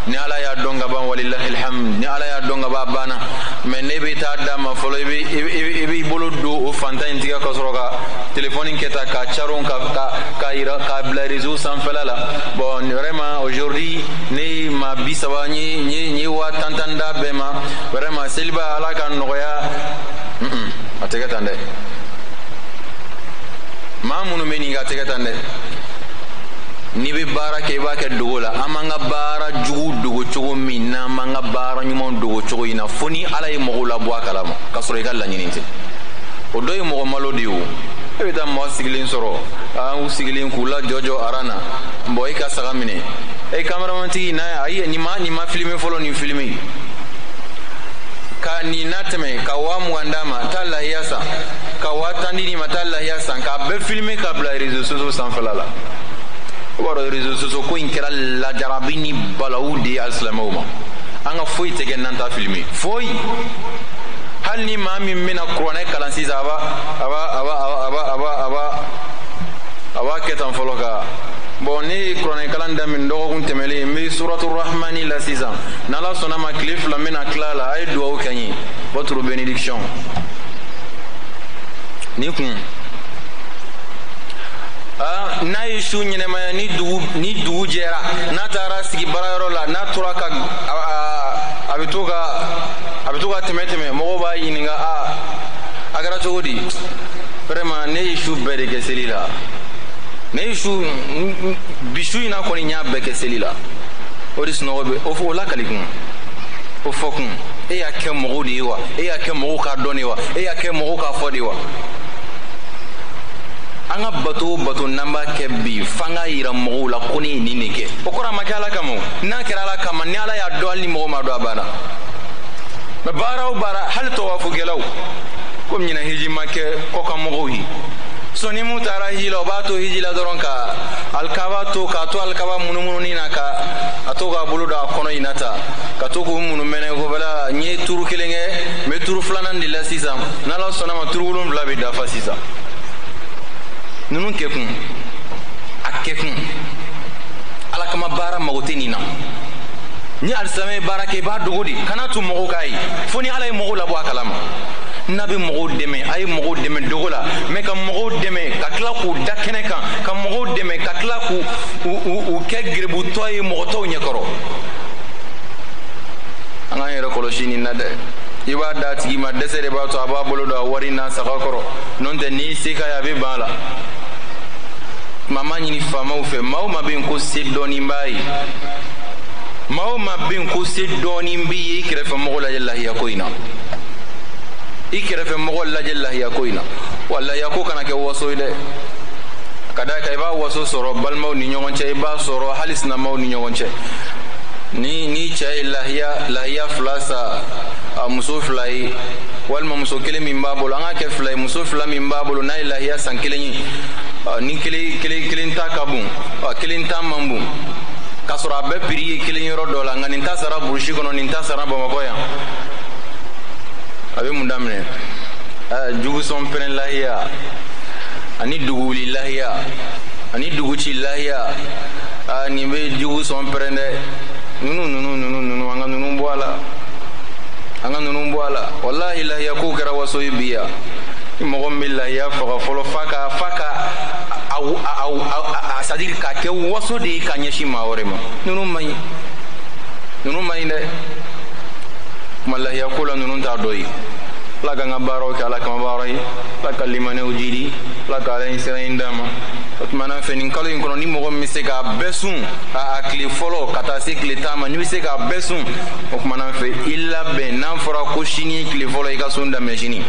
ni ala y'a dɔn ka ban walilahi alhamd, ni ala y'a dɔn ka ban a banna. mɛ ne bɛ taa d'a ma fɔlɔ, i b'i bolo don o fantan in tigɛ ka sɔrɔ ka telefɔni kɛ ta k'a caron k'a yira k'a bila réseau sanfɛla la. bon vraiment aujourd'hui ne ma 30 n ye 50 d'a bɛɛ ma. vraiment seliba ala ka nɔgɔya. a tɛ kɛ tan dɛ. maa minnu bɛ nin ka tɛgɛ tan dɛ. n'i bɛ baara kɛ i b'a kɛ dogo la. an b'an ka baara jugu dogo cogo min n'an b'an ka baara ɲuman dogo cogo in na fo ni ala ye mɔgɔw labɔ a kalama k'a sɔrɔ i ka laɲini tɛ. o dɔ ye mɔgɔ malo de ye o. e bɛ taa mɔgɔ sigilen sɔrɔ u sigilen k'u lajɔjɔ aran na, bon i ka saga minɛ. kameramantigi n'a ye nin ma filime fɔlɔ nin filime ka nin na tɛmɛ ka 20 d'a ma taa lahiya san, ka 10 di nin ma taa lahiya san, k'a bɛɛ filime ka bila réseaux sociaux sanfɛla la. o b'a dɔn réseaux sociaux ko in kɛra lajarabi ni balawu de ye alisilamɛw ma. an ka foyi tɛ kɛ n'an t'a filime, foyi. hali ni maa min bɛna kuranɛ kalan sisan a b'a kɛ tan fɔlɔ ka bon ne ye kuranɛ kalan daminɛ dɔgɔkun tɛmɛlen n bɛ suratu rahmani la sisan. n'ala sɔnna ma tile 2 n bɛna tila a la. a ye duwawu kɛ n ye. votre bénédiction. ni kun n'a ye su ɲɛnɛmaya ni dugu jɛra, n'a taara sigi baarayɔrɔ la, n'a tora ka a bɛ to ka tɛmɛ mɔgɔw b'a ɲininka agar kɛra cogo di vraiment ne ye su bɛɛ de kɛ seli la ne ye su bisu in na kɔni y'a bɛɛ kɛ seli la o de sunɔgɔ bɛ o lakali kun o fɔ kun e y'a kɛ mɔgɔw de ye wa e y'a kɛ mɔgɔw k'a dɔn de wa e y'a kɛ mɔgɔw k'a fɔ de wa an ka bato bato n'an b'a kɛ bi f'an k'a yira mɔgɔw la ko ne ye nin de kɛ o kɔrɔ a ma kɛ ala kama o n'a kɛra ala kama ni ala y'a dɔn hali ni mɔgɔ ma dɔn a banna mɛ baara o baara hali tɔwafukɛlaw komi ɲinɛ hiji ma kɛ kɔkanmɔgɔw ye sɔni mun taara hiji la o b'a to hiji la dɔrɔn ka alikaba to k'a to alikaba munumununi na ka a to k'a bolo da a kɔnɔ in na ta ka to k'u munu mɛnɛ ko bala n ye turu kelen kɛ n bɛ turu filanan de la sisan n'ala sɔnna ma turu 7 bɛ dafa sisan ninnu kɛ kun a kɛ kun ala kama baara mago tɛ nin na ni alisamɛ ye baara kɛ i b'a dogo di kana to mɔgɔw k'a ye fo ni ala ye mɔgɔw labɔ a kalama n'a bɛ mɔgɔw dɛmɛ a ye mɔgɔw dɛmɛ dogo la mɛ ka mɔgɔw dɛmɛ ka tila k'u da kɛnɛ kan ka mɔgɔw dɛmɛ ka tila k'u kɛ gerebutɔ ye mɔgɔ tɔw ɲɛkɔrɔ an k'an yɛrɛ kɔlɔsi nin na dɛ i b'a d'a tigi ma dɛsɛ de b'a to a b'a bolo don a wari n'a saga kɔrɔ n'o tɛ n'i se k'a ye a bɛ ban a la mama ɲini faamaw fɛ maa o maa bɛ yen ko se dɔɔnin b'a ye maa o maa bɛ yen ko se dɔɔnin b'i ye i kɛrɛfɛ mɔgɔ lajɛ lahiya ko in na i kɛrɛfɛ mɔgɔ lajɛ lahiya ko in na wa lahiya ko kana kɛ waso ye dɛ ka d'a kan i b'a waso sɔrɔ balimaw ni ɲɔgɔn cɛ i b'a sɔrɔ hali sinamaw ni ɲɔgɔn cɛ ni cɛ ye lahiya fila sa a muso fila ye walima muso kelen min b'a bolo an k'a kɛ fila ye muso fila min b'a bolo n'a ye lahiya san kelen ye ni kelen ta ka bon kelen ta man bon k'a sɔrɔ a bɛɛ piri ye kelen yɔrɔ dɔ la nka nin ta sara burusi kɔnɔ nin ta sara bamakɔ yan a bɛ mun daminɛ jugusɔn pɛrɛn lahiya ani duguli lahiya ani duguci lahiya nin bɛ jugusɔn pɛrɛn dɛ ninnu an ka ninnu bɔ a la an ka ninnu bɔ a la walahi lahiya ko kɛra waso ye bi yan ni mɔgɔ min bɛ lahiya faga fɔlɔ fa ka c'est à dire k'a kɛ waso de ye ka ɲɛsin maa wɛrɛ ma ninnu man ɲi dɛ kuma lahiya ko la ninnu t'a dɔ ye ala k'an ka baaraw kɛ ala kama baara ye ala ka limanɛw jidi ala ka ala ɲɛ sira in d'a ma o tuma na fɛ nin kalo in kɔnɔ ni mɔgɔ min bɛ se k'a bɛɛ sun a tile fɔlɔ ka taa se tile 10 ma n'i bɛ se k'a bɛɛ sun o tuma na fɛ i labɛn n'a fɔra ko sini ye tile fɔlɔ i ka sun daminɛ sini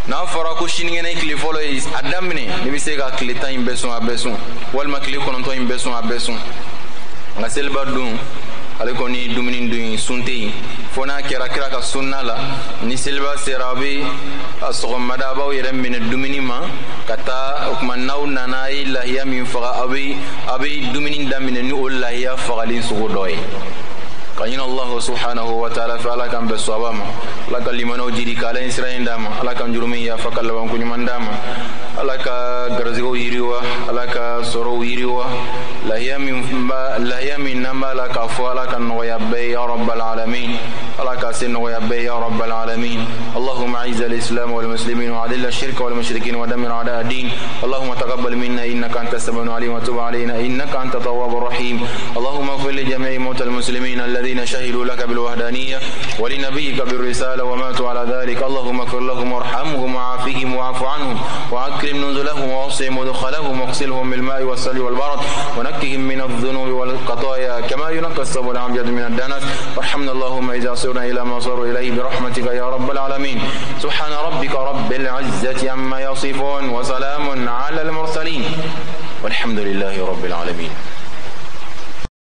n'a fɔra ko sinikɛnɛ tile fɔlɔ ye a daminɛ n'i bɛ se ka tile 10 in bɛɛ sun a bɛɛ sun walima tile 9 in bɛɛ sun a bɛɛ sun nka seliba don ale kɔni dumuni dun sun tɛ yen fo n'a kɛra kira ka sunna la ni seliba sera a bɛ sɔgɔmada a b'aw yɛrɛ minɛ dumuni ma ka taa o tuma n'aw nana a ye lahiya min faga a bɛ dumuni daminɛ ni o lahiya fagalen sugu dɔ ye ka ɲini Allahu subhanahu wa ta'ala fɛ ala k'an bɛn sɔaba ma ala ka limanɛw jidi ka ala ɲɛ sira in d'a ma ala ka jurumi yafa ka labanko ɲuman d'a ma ala ka garizɛgɛw yiriwa ala ka sɔrɔw yiriwa lahiya min n'an b'a la k'a fɔ ala ka nɔgɔya bɛɛ ya rabbal alamin ala ka se nɔgɔya bɛɛ ya rabbal alamin اللهم اعز الاسلام والمسلمين واذل الشرك والمشركين ودمر اعداء الدين اللهم تقبل منا انك انت السميع العليم وتب علينا انك انت التواب الرحيم اللهم اغفر لجميع موتى المسلمين الذين شهدوا لك بالوحدانيه ولنبيك بالرساله وماتوا على ذلك اللهم اغفر لهم وارحمهم وعافهم واعف عنهم واكرم نزلهم ووسع مدخلهم واغسلهم بالماء والثلج والبرد ونقهم من الذنوب والخطايا كما ينقى الثوب الابيض من الدنس وارحمنا اللهم اذا صرنا الى ما صاروا اليه برحمتك يا رب العالمين سبحان ربك رب العزة عما يصفون وسلام على المرسلين والحمد لله رب العالمين.